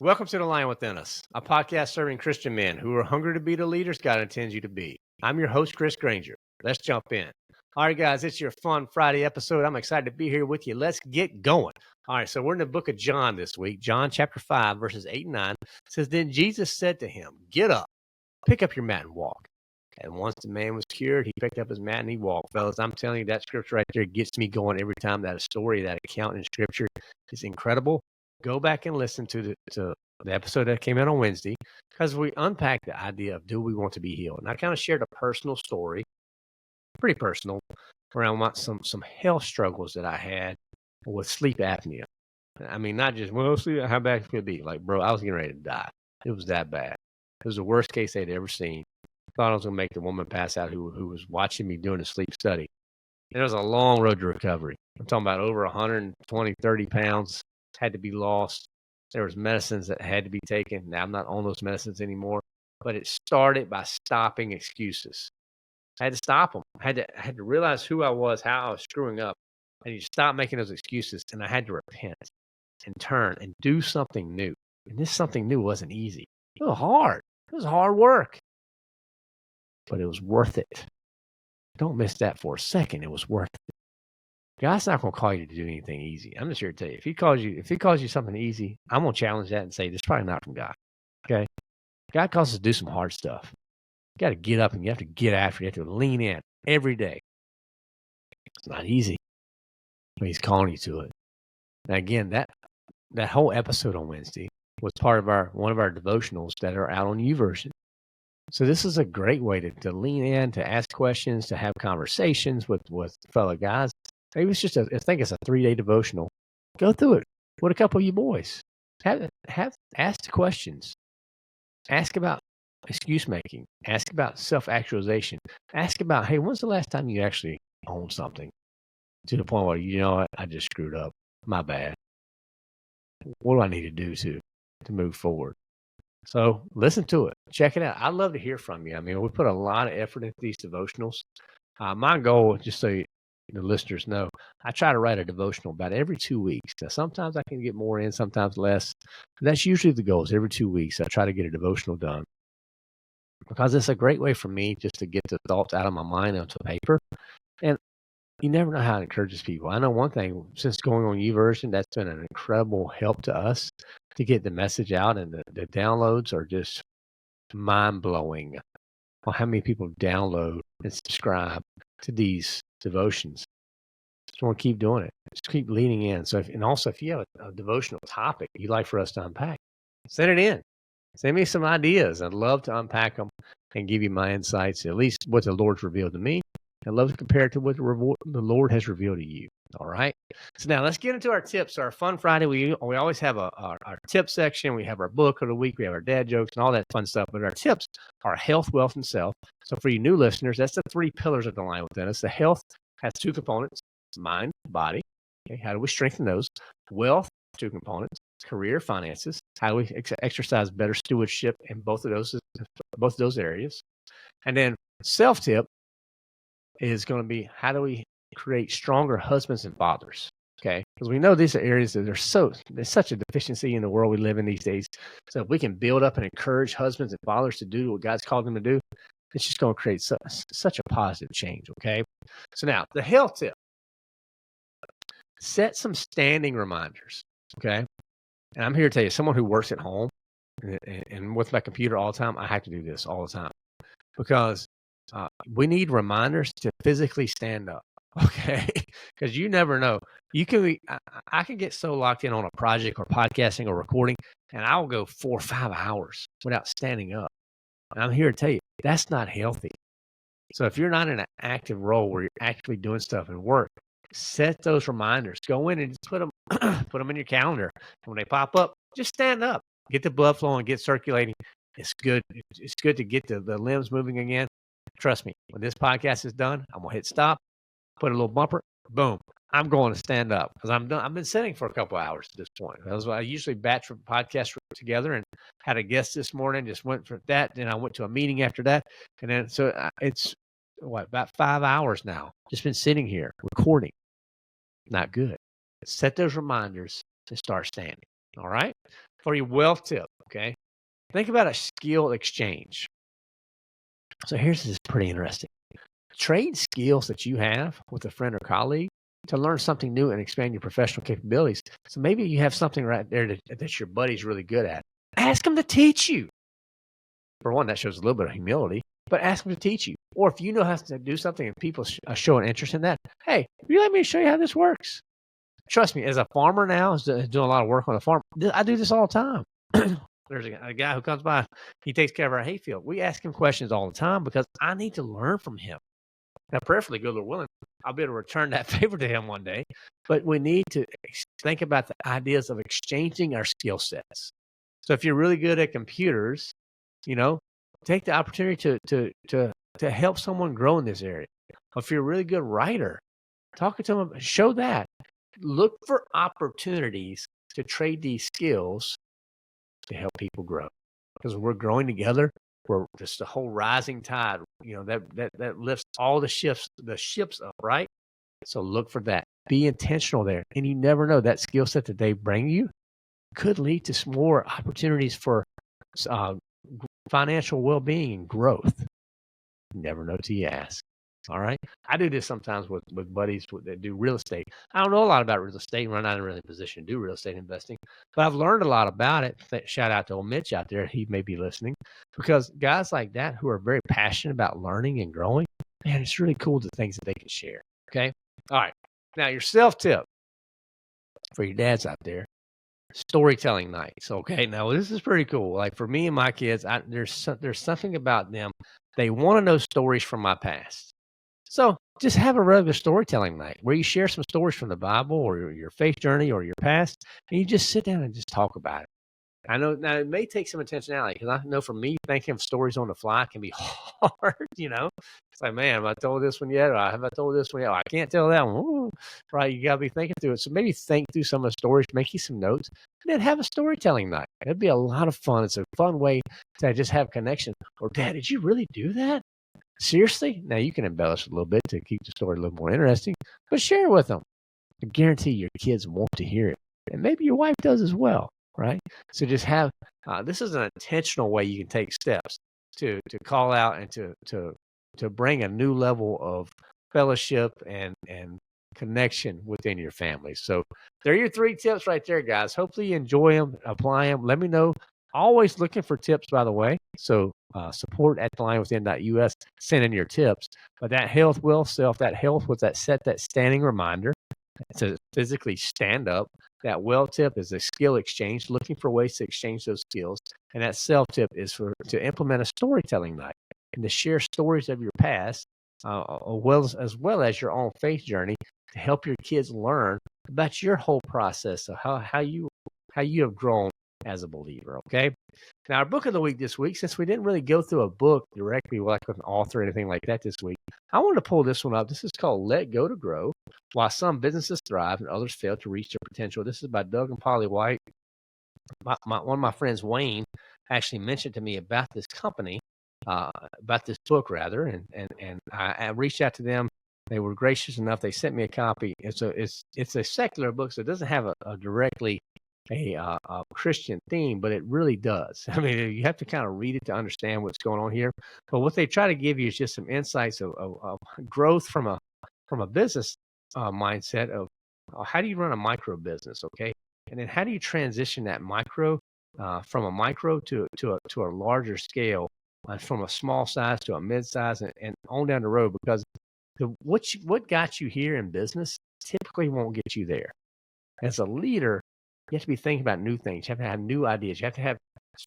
Welcome to The Lion Within Us, a podcast serving Christian men who are hungry to be the leaders God intends you to be. I'm your host, Chris Granger. Let's jump in. All right, guys, it's your fun Friday episode. I'm excited to be here with you. Let's get going. All right, so we're in the book of John this week. John chapter 5, verses 8 and 9 says, Then Jesus said to him, Get up, pick up your mat and walk. And once the man was cured, he picked up his mat and he walked. Fellas, I'm telling you, that scripture right there gets me going every time. That story, that account in scripture is incredible. Go back and listen to the episode that came out on Wednesday, because we unpacked the idea of, do we want to be healed? And I kind of shared a personal story, pretty personal, around some health struggles that I had with sleep apnea. I mean, not just, well, sleep, how bad could it be? Like, bro, I was getting ready to die. It was that bad. It was the worst case they'd ever seen. Thought I was going to make the woman pass out who was watching me doing a sleep study. And it was a long road to recovery. I'm talking about over 120, 30 pounds had to be lost. There was medicines that had to be taken. Now I'm not on those medicines anymore, but it started by stopping excuses. I had to stop them. I had to realize who I was, how I was screwing up. I need to stop making those excuses, and I had to repent and turn and do something new. And this something new wasn't easy. It was hard. It was hard work, but it was worth it. Don't miss that for a second. It was worth it. God's not going to call you to do anything easy. I'm just here to tell you, if he calls you something easy, I'm going to challenge that and say, this is probably not from God. Okay. God calls us to do some hard stuff. You got to get up and you have to get after it. You have to lean in every day. It's not easy, but he's calling you to it. Now, again, that whole episode on Wednesday was part of one of our devotionals that are out on YouVersion. So this is a great way to lean in, to ask questions, to have conversations with fellow guys. Maybe it's just I think it's a 3-day devotional. Go through it with a couple of you boys. Ask questions. Ask about excuse making. Ask about self-actualization. Ask about, hey, when's the last time you actually owned something to the point where, you know what, I just screwed up. My bad. What do I need to do to move forward? So listen to it. Check it out. I'd love to hear from you. I mean, we put a lot of effort into these devotionals. My goal, just so the listeners know, I try to write a devotional about every 2 weeks. Now, sometimes I can get more in, sometimes less. But that's usually the goal, is every 2 weeks. I try to get a devotional done, because it's a great way for me just to get the thoughts out of my mind onto paper. And you never know how it encourages people. I know one thing, since going on YouVersion, that's been an incredible help to us to get the message out, and the downloads are just mind-blowing on how many people download and subscribe to these devotions. Just want to keep doing it. Just keep leaning in. So, if you have a devotional topic you'd like for us to unpack, send it in. Send me some ideas. I'd love to unpack them and give you my insights, at least what the Lord's revealed to me. I'd love to compare it to what the Lord has revealed to you. All right. So now let's get into our tips. Our Fun Friday, we always have our tip section. We have our book of the week. We have our dad jokes and all that fun stuff. But our tips are health, wealth, and self. So for you new listeners, that's the 3 pillars of the Lion Within Us. The health has 2 components: mind, body. Okay, how do we strengthen those? Wealth, 2 components: career, finances. How do we exercise better stewardship in both of those areas? And then self tip is going to be, how do we create stronger husbands and fathers? Okay, because we know these are areas that there's such a deficiency in the world we live in these days. So if we can build up and encourage husbands and fathers to do what God's called them to do, it's just going to create such a positive change. Okay, so now the health tip: set some standing reminders. Okay, and I'm here to tell you, someone who works at home and with my computer all the time, I have to do this all the time, because we need reminders to physically stand up. Okay, because you never know. I can get so locked in on a project or podcasting or recording, and I'll go 4 or 5 hours without standing up. And I'm here to tell you, that's not healthy. So if you're not in an active role where you're actually doing stuff and work, set those reminders. Go in and just put them in your calendar. And when they pop up, just stand up. Get the blood flowing, get circulating. It's good. It's good to get the limbs moving again. Trust me, when this podcast is done, I'm going to hit stop, put a little bumper, boom. I'm going to stand up, because I'm done. I've been sitting for a couple of hours at this point. That's why I usually batch podcasts together, and had a guest this morning, just went for that. Then I went to a meeting after that. And then, so it's about 5 hours now. Just been sitting here recording. Not good. Set those reminders to start standing. All right. For your wealth tip, okay, think about a skill exchange. So here's this pretty interesting. Trade skills that you have with a friend or colleague to learn something new and expand your professional capabilities. So maybe you have something right there that your buddy's really good at. Ask him to teach you. For one, that shows a little bit of humility, but ask him to teach you. Or if you know how to do something and people show an interest in that, hey, will you let me show you how this works? Trust me, as a farmer now, is doing a lot of work on the farm, I do this all the time. There's a guy who comes by, he takes care of our hayfield. We ask him questions all the time because I need to learn from him. Now, prayerfully, good Lord willing, I'll be able to return that favor to him one day. But we need to think about the ideas of exchanging our skill sets. So if you're really good at computers, take the opportunity to help someone grow in this area. Or if you're a really good writer, talking to them, show that. Look for opportunities to trade these skills to help people grow. Because we're growing together. We're just a whole rising tide, that lifts all the ships up, right? So look for that. Be intentional there. And you never know, that skill set that they bring you could lead to some more opportunities for financial well-being and growth. You never know till you ask. All right. I do this sometimes with buddies that do real estate. I don't know a lot about real estate. We're not really in a position to do real estate investing, but I've learned a lot about it. Shout out to old Mitch out there. He may be listening, because guys like that who are very passionate about learning and growing, man, it's really cool the things that they can share. Okay. All right. Now your self tip for your dads out there, storytelling nights. Okay. Now this is pretty cool. Like for me and my kids, there's something about them. They want to know stories from my past. So just have a regular storytelling night where you share some stories from the Bible or your faith journey or your past, and you just sit down and just talk about it. I know now it may take some intentionality, because I know for me, thinking of stories on the fly can be hard. It's like, man, have I told this one yet? Or have I told this one yet? Oh, I can't tell that one. Ooh, right? You got to be thinking through it. So maybe think through some of the stories, make you some notes, and then have a storytelling night. It'd be a lot of fun. It's a fun way to just have connection. Or, Dad, did you really do that? Seriously? Now you can embellish a little bit to keep the story a little more interesting, but share it with them. I guarantee your kids want to hear it, and maybe your wife does as well, right? So just have this is an intentional way you can take steps to call out and to bring a new level of fellowship and connection within your family. So there are your 3 tips right there, guys. Hopefully you enjoy them, apply them. Let me know. Always looking for tips, by the way. So support at thelionwithin.us. Send in your tips. But that health will self, that health was that standing reminder to physically stand up. That well tip is a skill exchange, looking for ways to exchange those skills. And that self tip is to implement a storytelling night and to share stories of your past, as well as your own faith journey, to help your kids learn about your whole process of how you have grown as a believer. Okay. Now, our book of the week this week, since we didn't really go through a book directly, like with an author or anything like that this week, I wanted to pull this one up. This is called Let Go to Grow: Why Some Businesses Thrive and Others Fail to Reach Their Potential. This is by Doug and Polly White. One of my friends, Wayne, actually mentioned to me about this company, about this book rather, and I reached out to them. They were gracious enough. They sent me a copy. It's a secular book, so it doesn't have a directly a Christian theme, but it really does. I mean, you have to kind of read it to understand what's going on here. But what they try to give you is just some insights of growth from a business mindset of how do you run a micro business, okay? And then how do you transition that micro from a micro to a larger scale, from a small size to a mid size, and on down the road, because what got you here in business typically won't get you there. As a leader, you have to be thinking about new things. You have to have new ideas. You have to have.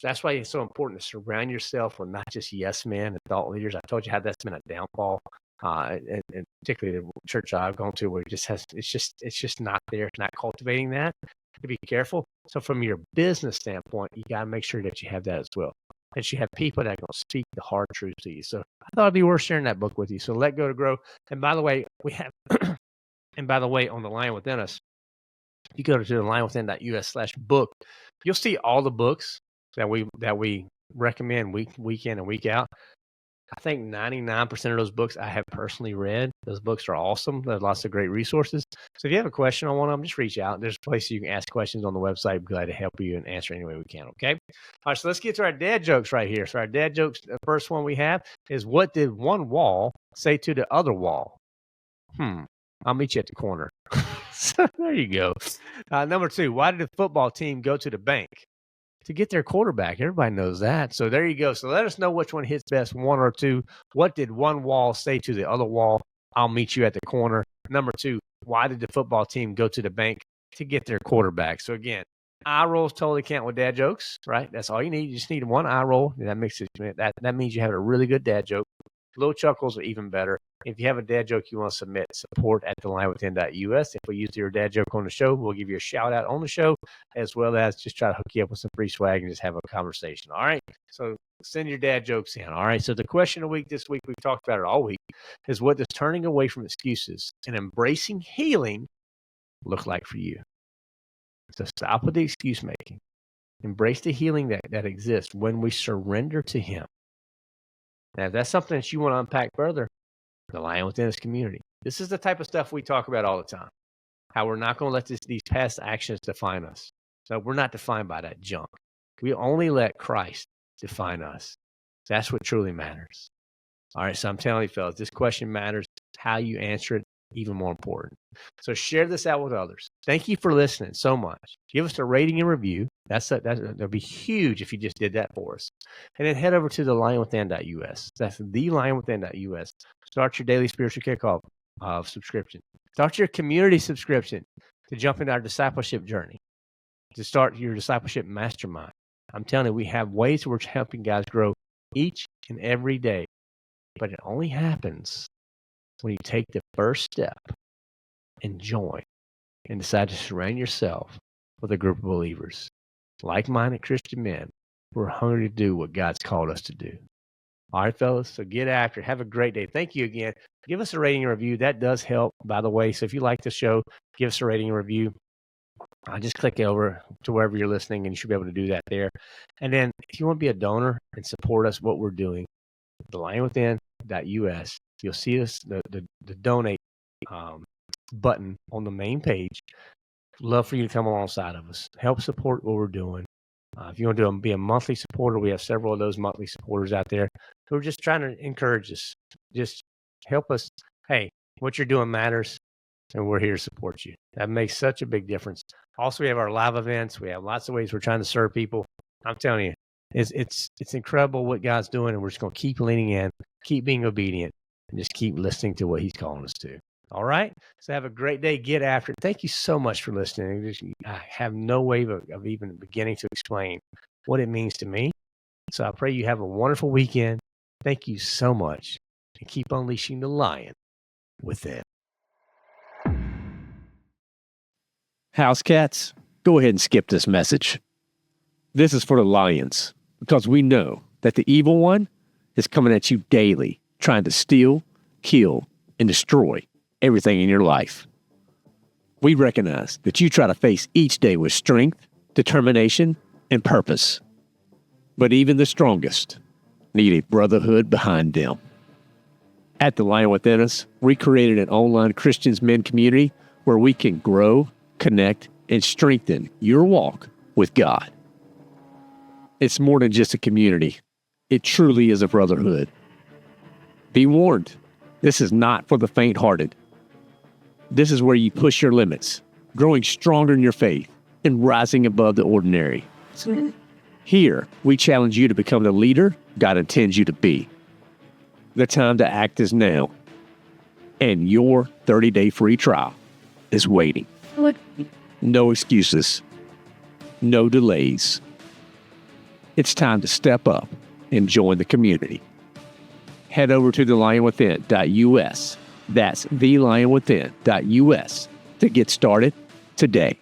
That's why it's so important to surround yourself with not just yes men and thought leaders. I told you how that's been a downfall, and particularly the church I've gone to, where it's just not there. It's not cultivating that. To be careful. So from your business standpoint, you got to make sure that you have that as well. That you have people that are going to speak the hard truth to you. So I thought it'd be worth sharing that book with you. So Let Go to Grow. And by the way, we have. And by the way, on the Lion Within Us, if you go to thelionwithin.us/book, you'll see all the books that we recommend week in and week out. I think 99% of those books I have personally read. Those books are awesome. There's lots of great resources. So if you have a question on one of them, just reach out. There's places you can ask questions on the website. I'm glad to help you and answer any way we can, okay? All right, so let's get to our dad jokes right here. So our dad jokes, the first one we have is, what did one wall say to the other wall? I'll meet you at the corner. So there you go. Number 2, why did the football team go to the bank? To get their quarterback. Everybody knows that. So there you go. So let us know which one hits best, 1 or 2. What did one wall say to the other wall? I'll meet you at the corner. Number 2, why did the football team go to the bank? To get their quarterback. So again, eye rolls totally count with dad jokes, right? That's all you need. You just need one eye roll. And that makes it, that means you have a really good dad joke. Little chuckles are even better. If you have a dad joke you want to submit, support at thelinewithin.us. If we use your dad joke on the show, we'll give you a shout out on the show, as well as just try to hook you up with some free swag and just have a conversation. All right. So send your dad jokes in. All right. So the question of the week this week, we've talked about it all week, is, what does turning away from excuses and embracing healing look like for you? So stop with the excuse making. Embrace the healing that exists when we surrender to Him. Now, if that's something that you want to unpack further, the Lion Within Us community. This is the type of stuff we talk about all the time. How we're not going to let these past actions define us. So we're not defined by that junk. We only let Christ define us. That's what truly matters. All right, so I'm telling you, fellas, this question matters. How you answer it, even more important. So share this out with others. Thank you for listening so much. Give us a rating and review. That'd be huge if you just did that for us. And then head over to thelinewithin.us. That's thelinewithin.us. Start your daily spiritual kickoff subscription. Start your community subscription to jump into our discipleship journey, to start your discipleship mastermind. I'm telling you, we have ways we're helping guys grow each and every day. But it only happens when you take the first step and join and decide to surround yourself with a group of believers, like-minded Christian men who are hungry to do what God's called us to do. All right, fellas, so get after it. Have a great day. Thank you again. Give us a rating and review. That does help, by the way. So if you like the show, give us a rating and review. Just click over to wherever you're listening, and you should be able to do that there. And then if you want to be a donor and support us, what we're doing, thelinewithin.us, you'll see us, the donate button on the main page. Love for you to come alongside of us. Help support what we're doing. If you want to be a monthly supporter, we have several of those monthly supporters out there who are just trying to encourage us. Just help us. Hey, what you're doing matters, and we're here to support you. That makes such a big difference. Also, we have our live events. We have lots of ways we're trying to serve people. I'm telling you, it's incredible what God's doing, and we're just going to keep leaning in, keep being obedient, and just keep listening to what He's calling us to. All right? So have a great day. Get after it. Thank you so much for listening. I have no way of even beginning to explain what it means to me. So I pray you have a wonderful weekend. Thank you so much. And keep unleashing the lion within. House cats, go ahead and skip this message. This is for the lions, because we know that the evil one is coming at you daily, trying to steal, kill, and destroy everything in your life. We recognize that you try to face each day with strength, determination, and purpose. But even the strongest need a brotherhood behind them. At The Lion Within Us, we created an online Christians men community where we can grow, connect, and strengthen your walk with God. It's more than just a community. It truly is a brotherhood. Be warned, this is not for the faint-hearted. This is where you push your limits, growing stronger in your faith and rising above the ordinary. Here, we challenge you to become the leader God intends you to be. The time to act is now, and your 30-day free trial is waiting. No excuses, no delays. It's time to step up and join the community. Head over to thelinewithin.us. That's thelinewithin.us to get started today.